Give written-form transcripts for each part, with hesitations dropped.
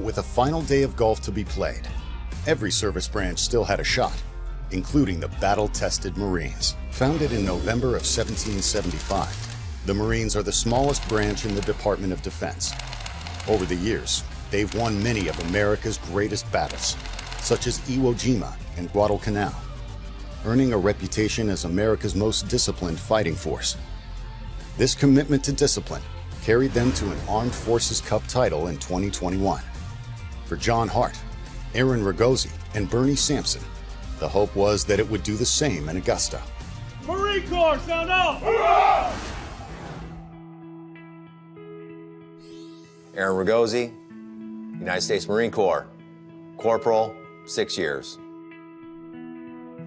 With a final day of golf to be played, every service branch still had a shot, including the battle-tested Marines. Founded in November of 1775, the Marines are the smallest branch in the Department of Defense. Over the years, they've won many of America's greatest battles, such as Iwo Jima and Guadalcanal, earning a reputation as America's most disciplined fighting force. This commitment to discipline carried them to an Armed Forces Cup title in 2021. For John Hart, Aaron Ragosi, and Bernie Sampson, the hope was that it would do the same in Augusta. Marine Corps, sound off! Hurrah! Aaron Ragosi, United States Marine Corps, Corporal, 6 years.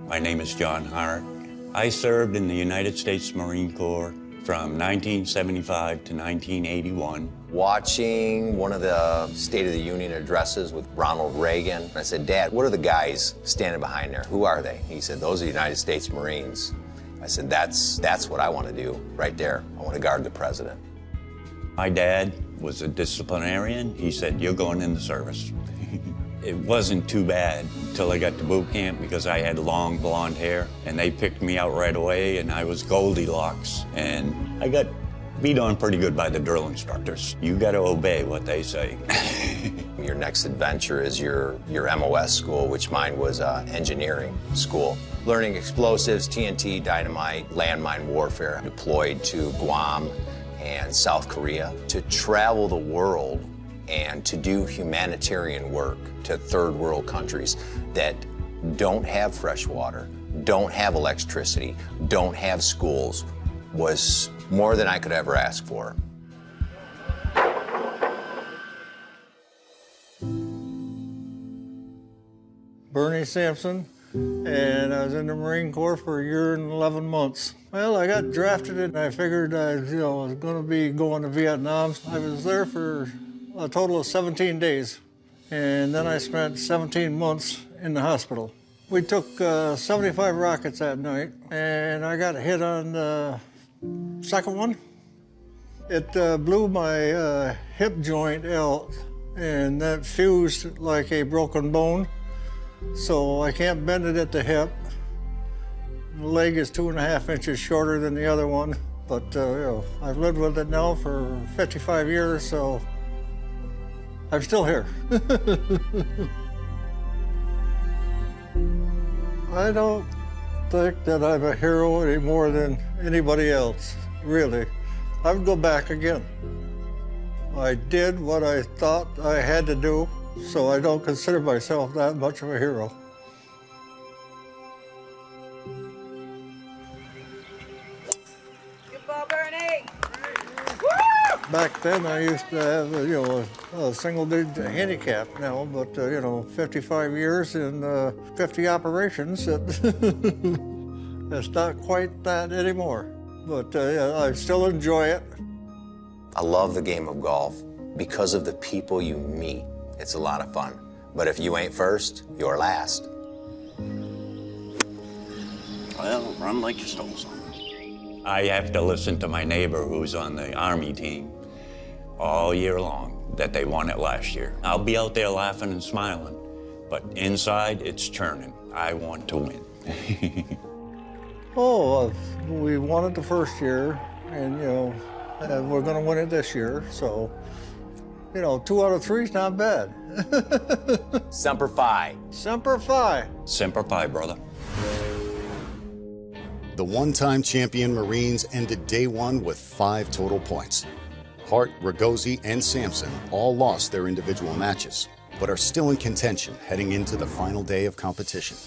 My name is John Hart. I served in the United States Marine Corps from 1975 to 1981. Watching one of the State of the Union addresses with Ronald Reagan, I said, Dad, what are the guys standing behind there? Who are they? He said, those are United States Marines. I said, that's what I want to do right there. I want to guard the president. My dad was a disciplinarian. He said, you're going in the service. It wasn't too bad until I got to boot camp because I had long blonde hair and they picked me out right away and I was Goldilocks. And I got beat on pretty good by the drill instructors. You got to obey what they say. Your next adventure is your MOS school, which mine was engineering school. Learning explosives, TNT, dynamite, landmine warfare. Deployed to Guam and South Korea to travel the world and to do humanitarian work to third world countries that don't have fresh water, don't have electricity, don't have schools, was more than I could ever ask for. Bernie Sampson, and I was in the Marine Corps for a year and 11 months. Well, I got drafted and I figured I was going to be going to Vietnam. I was there for a total of 17 days, and then I spent 17 months in the hospital. We took 75 rockets that night, and I got hit on the second one. It blew my hip joint out, and that fused like a broken bone, so I can't bend it at the hip. The leg is 2.5 inches shorter than the other one, but I've lived with it now for 55 years, so I'm still here. I don't think that I'm a hero any more than anybody else, really. I would go back again. I did what I thought I had to do, so I don't consider myself that much of a hero. Good ball, Bernie! Back then, I used to have, a single-digit handicap now, but, 55 years and 50 operations, it's not quite that anymore. But I still enjoy it. I love the game of golf because of the people you meet. It's a lot of fun. But if you ain't first, you're last. Well, run like you stole something. I have to listen to my neighbor who's on the Army team all year long that they won it last year. I'll be out there laughing and smiling, but inside it's churning. I want to win. We won it the first year, and, we're going to win it this year, so, 2 out of 3 is not bad. Semper Fi. Semper Fi. Semper Fi, brother. The one-time champion Marines ended day one with 5 total points. Hart, Ragosi, and Sampson all lost their individual matches, but are still in contention heading into the final day of competition.